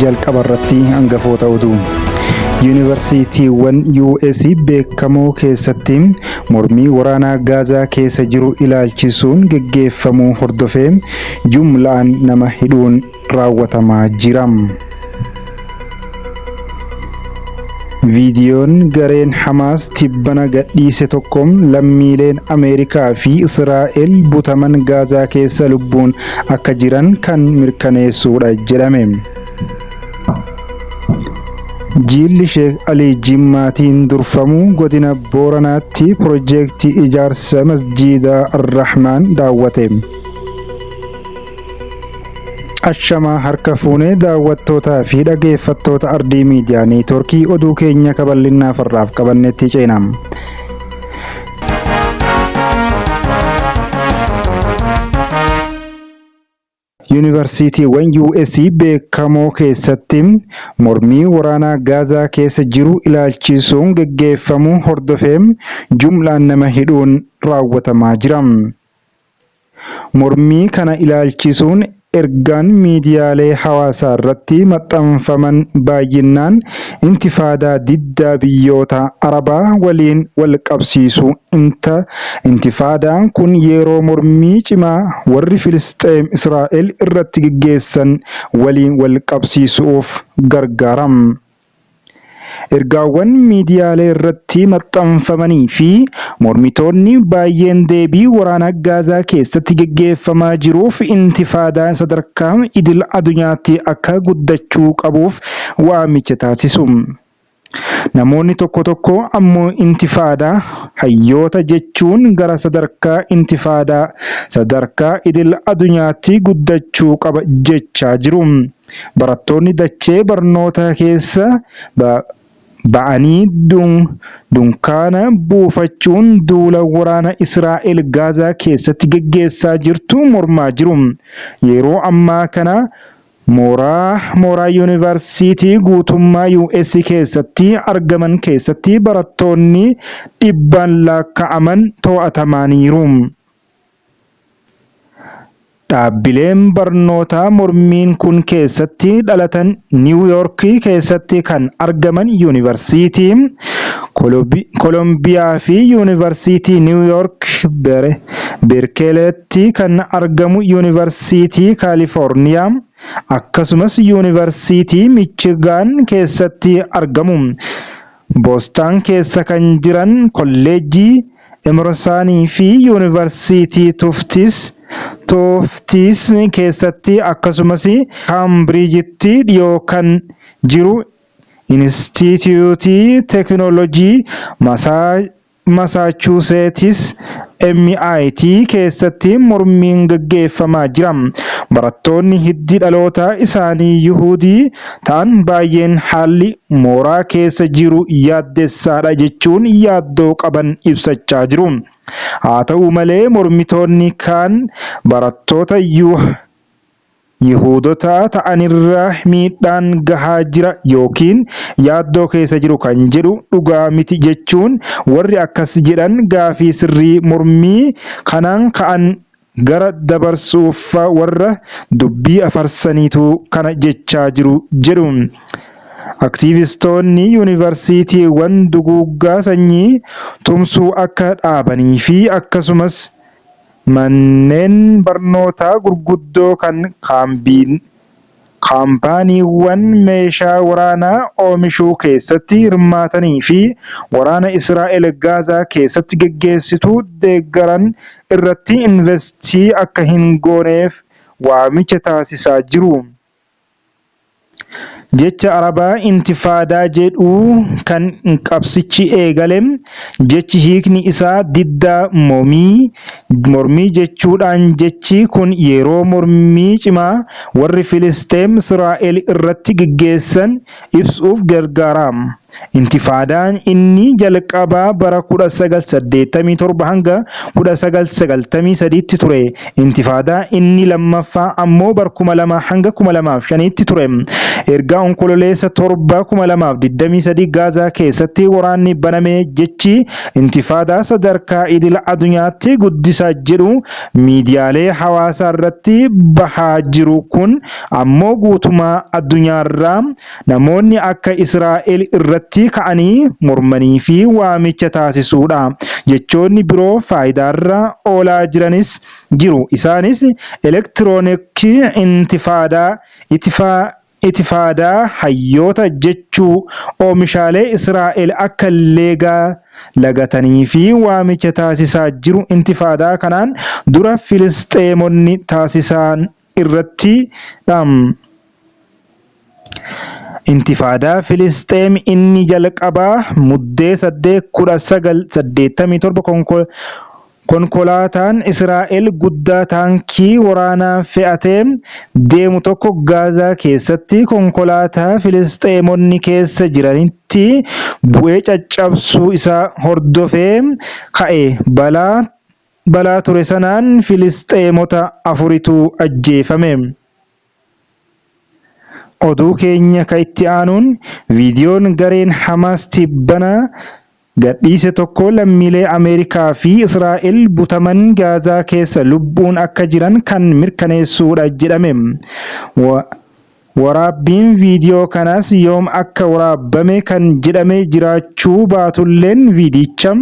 jalqaba irratti hangafoota oduu. Yuunivarsiitiiwwan US beekamoo keessatti mormii waraanaa Gaazaa keessa jiru ilaalchisuun geggeeffamuu hordofee jumlaan nama hidhuun raawwatamaa jira. Viidiyoon gareen Hamaas tibbana gadhiise tokko lammiileen Ameerikaa fi Israa'el butaman Gaazaa keessa lubbuun akka jiran kan mirkaneessuudha jedhame. Jiilli Sheek Alii Jimmaatiin durfamu godina Booranaatti piroojeektii ijaarsa masjiida Ar-Rahmaan daawwate. Ashamaa harka fuunee daawwattootaa fi dhaggeeffattoota Ardii Miidiyaa Neetwoorkii oduu keenya kabal'innaaf irraaf qabannetti ceenam. Yuunivarsiitiiwwan US beekamoo keessatti mormii waraanaa Gaazaa keessa jiru ilaalchisuun geggeeffamuu hordofee jumlaan nama hidhuun raawwatamaa jira. Mormii kana ilaalchisuun ergaan miidiyaalee hawaasaa irratti maxxanfaman baay'inaan intifaadaa diddaa biyyoota Arabaa waliin wal qabsiisu. Intifaadaan kun yeroo mormii cimaa warri Filisxeem Israa'el irratti geggeessan waliin wal qabsiisuuf gargaaram. Ergaawwan miidiyaalee irratti maxxanfamanii fi mormitoonni baay'een deebii waraana Gaazaa keessatti geggeeffamaa jiruuf intifaadaa sadarkaa idil addunyaatti akka guddachuu qabuuf waamicha taasisu. Namoonni tokko ammoo intifaadaa hayyoota jechuun gara sadarkaa intifaadaa sadarkaa idil addunyaatti guddachuu qaba jechaa jiru. Barattoonni dachee barnootaa keessa ba'anii dunkaana buufachuun duula waraana Israa'el Gaazaa keessatti geggeessaa jirtu mormaa jiru. Yeroo ammaa kana mooraa yuunivarsiitii guutummaa US keessatti argaman keessatti barattoonni dhibbaan lakkaa'aman to'atamaniiru. Dhaabbileen barnootaa mormiin kun keessatti dhalatan Niw Yoork keessatti kan argaman Yuunivarsiitii Koolombiyaa fi Yuunivarsiitii Niw Yoork Berkeleetti kan argamu Yuunivarsiitii Kaalifoorniyaa akkasumas Yuunivarsiitii Michigaan keessatti argamu. Boostaan keessa kan jiran kolleejjii Emersaanii fi Yuunivarsiitii Tuftis keessatti akkasumas Kaambiriijitti dhiyoo kan jiru Inistituutii Teekinooloojii Masaachuuseetis MIT keessatti mormiin gaggeeffamaa jira. Barattoonni hiddi dhaloota isaanii Yihudii ta'an baay'een haalli mooraa keessa jiru yaaddessaadha jechuun yaaddoo qaban ibsachaa jiru. Haa ta'u malee mormitoonni kaan barattoota Yihuudota ta'anirra miidhaan gahaa jira yookiin yaaddoo keessa jiru kan jedhu dhugaa miti jechuun warri akkas jedhan gaafii sirrii mormii kanaan ka'an gara dabarsuuf warra dubbii afarsaniitu kana jechaa jiru jedhu. Aktiivistoonni yuunivarsiitiiwwan duguuggaa sanyii tumsuu akka dhaabanii fi akkasumas manneen barnootaa gurguddoo kan kaampaaniiwwan meeshaa waraanaa oomishuu keessatti hirmaatanii fi waraana Israa'el Gaazaa keessatti geggeessitu deeggaran irratti investii akka hin gooneef waamicha taasisaa jiru. Jecha Arabaa intifaadaa jedhu kan qabsichi eegale jechi hiikni isaa diddaa mormii jechuudhaan jechi kun yeroo mormii cimaa warri Filisxeem Israa'el irratti geggeessan ibsuuf gargaara. Intifaadaan inni jalqabaa bara 1987 hanga 1993tti ture. Intifaadaa inni lammaffaa ammoo bara 2000 hanga 2005tti ture. Erga onkololeessa 7 2023 Gaazaa keessatti waraanni baname jechi intifaadaa sadarkaa idil addunyaatti guddisaa jedhu miidiyaalee hawaasaa irratti bahaa jiru kun ammoo guutummaa addunyaarraa namoonni akka Israa'el irratti ka'anii mormanii fi waamicha taasisuudha. Jechoonni biroo faayidaarra oolaa jiranis jiru. Isaanis elektiroonikii itifaadaa hayyoota jechuu oomishaalee Israa'el akka leegaa lagatanii fi waamicha taasisaa jiru. Intifaadaa kanaan dura Filisxeemonni taasisan irratti Intifaadaa Filisxeem inni jalqabaa muddee 1987 konkolaataan Israa'el guddaa taankii waraanaa fe'atee deemu tokko Gaazaa keessatti konkolaataa Filisxeemonni keessa jiranitti bu'ee caccabsuu isaa hordofee ka'e. Balaa ture sanaan Filisxeemota 4tu ajjeefame. Oduu keenya kan itti aanuun viidiyoon gareen Hamaas tibbana gadhiise tokko lammiilee Ameerikaa fi Israa'el butaman Gaazaa keessa lubbuun akka jiran kan mirkaneessuudha jedhame. Waraabbiin viidiyoo kanaas yoom akka waraabame kan jedhame jiraachuu baatulleen viidicha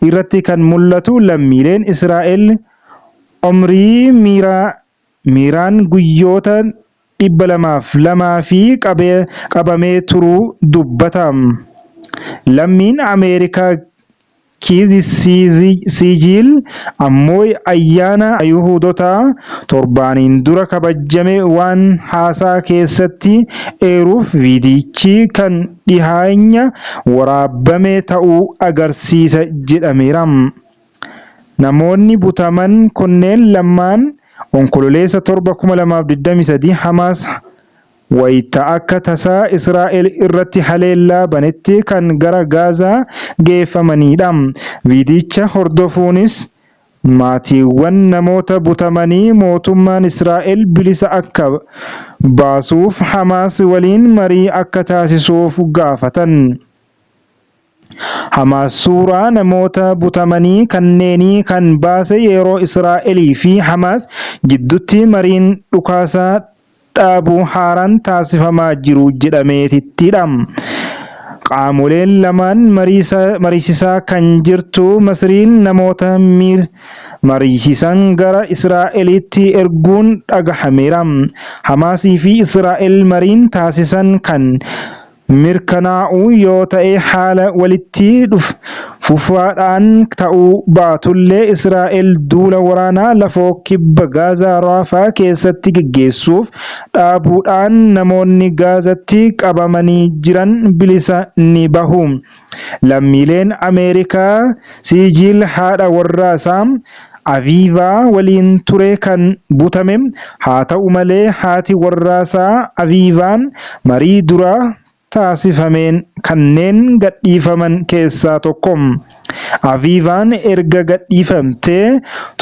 irratti kan mul'atu lammiileen Israa'el umrii miiraan guyyoota 202 fi qabamee turuu dubbata. Lammiin Ameerikaa Kiizi Siijil ammoo ayyaana Yihuudotaa torbaaniin dura kabajame waan haasaa keessatti eeruuf viidiyichi kan dhihaanya waraabame ta'uu agarsiisa jedhameera. Namoonni butaman kunneen lamaan onkololeessa 7 2023 Hamaas wayita akka tasaa Israa'el irratti haleellaa banetti kan gara Gaazaa geeffamanidha. Viidiyicha hordofuunis maatiiwwan namoota butamanii mootummaan Israa'el bilisa akka baasuuf Hamaas waliin marii akka taasisuuf gaafatan. Hamaas suuraa namoota butamanii kanneenii kan baase yeroo Israa'elii fi Hamaas gidduutti mariin dhukaasaa dhaabuu haaraan taasifamaa jiru jedhameetittidha. Qaamoleen lamaan mariisisaa kan jirtu Masriin namoota mariisisan gara Israa'elitti erguun dhagahameera. Hamaasii fi Israa'el mariin taasisan kan mirkanaa'u yoo ta'e haala walitti fufaadhaan ta'uu baatullee Israa'el duula waraanaa lafoo kibba Gaazaa Raafaa keessatti gaggeessuuf dhaabuudhaan namoonni Gaazatti qabamanii jiran bilisa ni bahu. Lammiileen Ameerikaa Siijil haadha warraasaa Aviivaa waliin ture kan butame. Haa ta'u malee haati warraasaa Aviivaan marii dura taasifameen kanneen gadhiifaman keessaa tokko. Aviivaan erga gadhiifamtee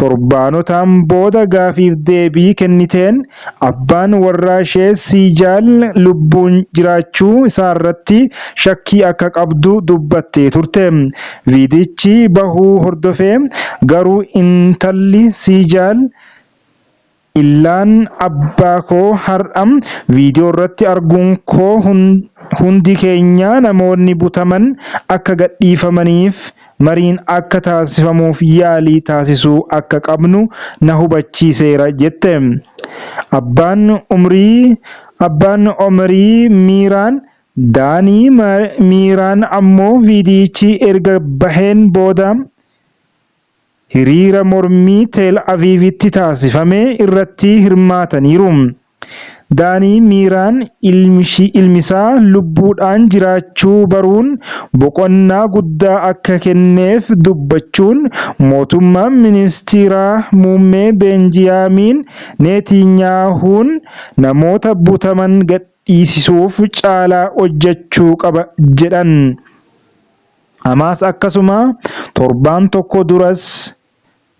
torbaanotaan booda gaafiif deebii kenniteen abbaan warraa ishee Siijal lubbuun jiraachuu isaarratti shakkii akka qabdu dubbattee turte. Viidiyichi bahuu hordofee garuu intalli Siijal illaan abbaa koo har'am viidiyoo irratti arguun koo hundi keenya namoonni butaman akka gadhiifamaniif mariin akka taasifamuuf yaalii taasisuu akka qabnu na hubachiiseera jette. Abbaan umrii miiraan Daanii miiraan ammoo viidiyichi erga baheen booda hiriira mormii Teel Aviivitti taasifame irratti hirmaataniiru. Daanii miiraan ilmisaa lubbuudhaan jiraachuu baruun boqonnaa guddaa akka kenneef dubbachuun mootummaan ministeera muummee Benjiyaamin Neetanyaahuun namoota butaman gadhiisisuuf caalaa hojjechuu qaba jedhan. Hamaas akkasuma torbaan tokko duras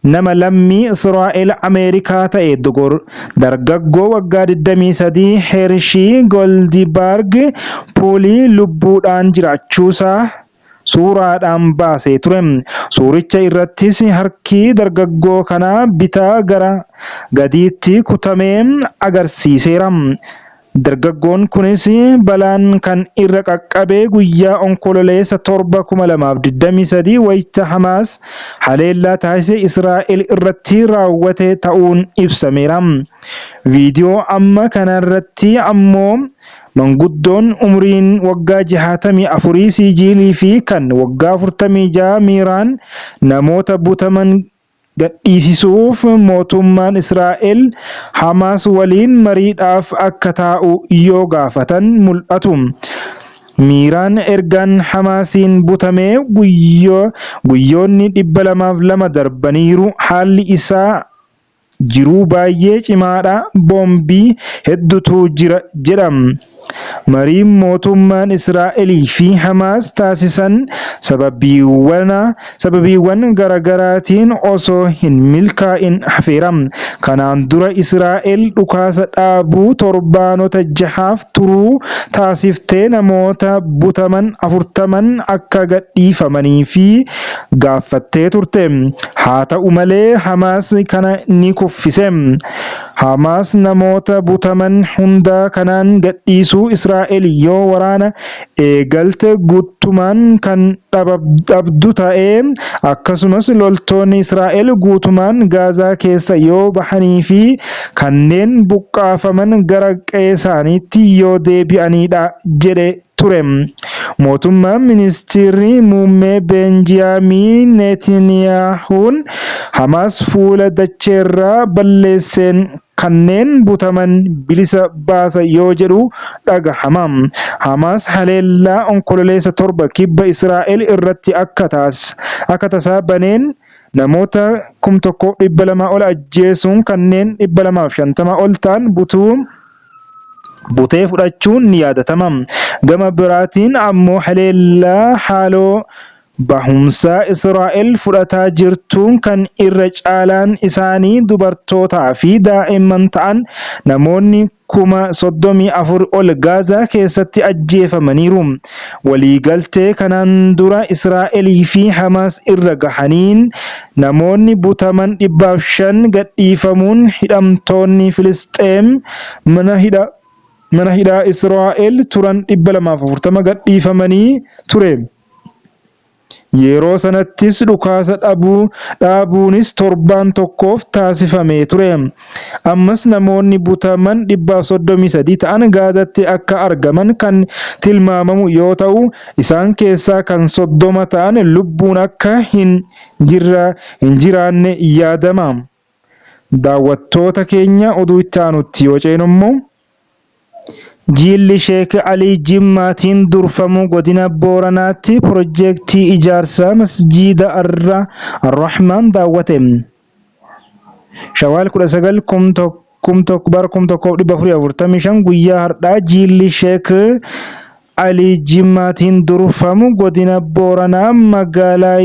nama lammii Israa'el Ameerikaa ta'e dargaggoo waggaa 23 Hershii Goldberg puulii lubbuudhaan jiraachuusaa suuraadhaan baasee ture. Suuricha irrattis harki dargaggoo kanaa bitaa gara gadiitti kutamee agarsiiseera. Dargaggoon kunis balaan kan irra qaqqabe guyyaa onkololeessa 7 2023 wayita Hamaas haleellaa taasise Israa'el irratti raawwate ta'uun ibsameera. Viidiyoo amma kanarratti ammoo manguddoon umriin waggaa 64 sijiilii fi kan waggaa 46 miiraan namoota butaman gadhiisisuuf mootummaan Israa'el Hamaas waliin mariidhaaf akka taa'u yoo gaafatan mul'atu. Miiraan ergaan Hamaasiin butamee guyyoonni 202 darbaniiru. Haalli isaa jiruu baay'ee cimaadha. Boombii hedduutu jira jedhama. Mariin mootummaan Israa'elii fi Hamaas taasisan sababiiwwan garaagaraatiin osoo hin milkaa'in hafeera. Kanaan dura Israa'el dhukaasa dhaabuu torbaanota 6 turuu taasiftee namoota butaman 40 akka gadhiifamanii fi gaafattee turte. Haa ta'u malee Hamaas kana ni kuffise. Hamaas namoota butaman hunda kanaan gadhiisuu Israa'el yoo waraana eegalte guutumaan kan dhabdu ta'ee akkasumas loltoonni Israa'el guutumaan Gaazaa keessa yoo bahanii fi kanneen buqqaafaman gara qe'ee isaaniitti yoo deebi'anidha jedhe ture. Mootummaan ministeerri muummee Benjaamin Netanyahuun Hamaas fuula dacheerraa balleesseen kanneen butaman bilisa baasa yoo jedhu dhagahama. Hamaas haleellaa onkololeessa 7 kibba Israa'el irratti akka tasaa baneen namoota 1200 ol ajjeesuun kanneen 250 ol ta'an butee fudhachuun ni yaadatama. Gama biraatiin ammoo haleellaa haaloo bahumsaa Israa'el fudhataa jirtuun kan irra caalaan isaanii dubartootaa fi daa'imman ta'an namoonni 34,000 ol Gaazaa keessatti ajjeefamaniiru. Waliigaltee kanaan dura Israa'elii fi Hamaas irra gahaniin namoonni butaman 500 gadhiifamuun hidhamtoonni Filisxeem mana hidhaa Israa'el turan 240 gadhiifamanii ture. Yeroo sanattis dhukaasa dhaabuunis torbaan tokkoof taasifamee ture. Ammas namoonni butaman 133 ta'an Gaazatti akka argaman kan tilmaamamu yoo ta'u, isaan keessaa kan 30 ta'an lubbuun akka hin jiraanne yaadama. Daawwattoota keenya oduu itti aanutti yoo ceenu immoo Jilli Sheek Alii Jimmaatiin durfamu godina Booranaatti piroojeektii ijaarsa masjiida Ar-Rahmaan daawwate. Shawaal 19/11/1445 guyyaa har'aa Jilli Sheek Alii Jimmaatiin durfamu godina Booranaa magaalaa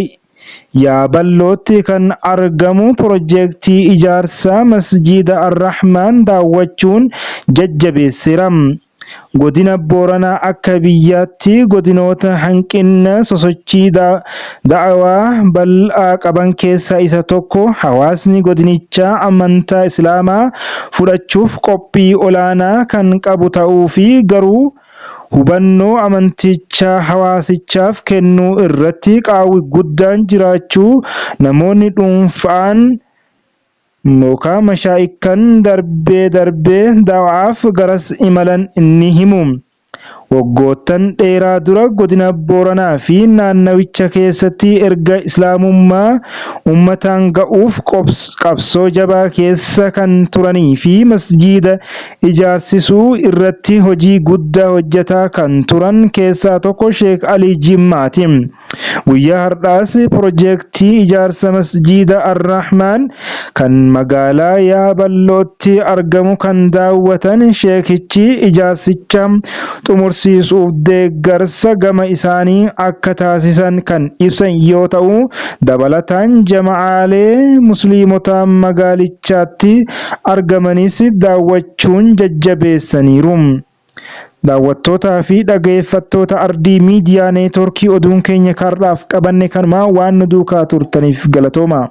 Yaaballootti kan argamu piroojeektii ijaarsa masjiida Ar-Rahmaan daawwachuun jajjabeesseera. Godina Booranaa akka biyyaatti godinoota hanqina sosochii da'awaa bal'aa qaban keessaa isa tokko. Hawaasni godinichaa amantaa Islaamaa fudhachuuf qophii olaanaa kan qabu ta'uu fi garuu hubannoo amantichaa hawaasichaaf kennuu irratti qaawwi guddaan jiraachuu namoonni dhuunfaan mashaayikaan darbee da'waaf garas imalan ni himu. waggoottan dheeraa dura godina Booranaa fi naannawicha keessatti erga islaamummaa ummataan ga'uuf qabsoo jabaa keessa kan turanii fi masjiida ijaarsisuu irratti hojii guddaa hojjetaa kan turan keessaa tokko Sheek Alii Jimmaati. Guyyaa har'aas piroojeektii ijaarsa masjiida Ar-Rahmaan kan magaalaa Yaaballootti argamu kan daawwatan sheekichi ijaarsicha xumursiisuuf deeggarsa gama isaanii akka taasisan kan ibsan yoo ta'u, dabalataan jama'aalee musliimota magaalichaatti argamanis daawwachuun jajjabeessaniiru. Daawwattootaa fi dhaggeeffattoota Ardii Miidiyaa Neetwoorkii oduun keenya har'aaf qabanne kanumaa waan nu duukaa turtaniif galatooma.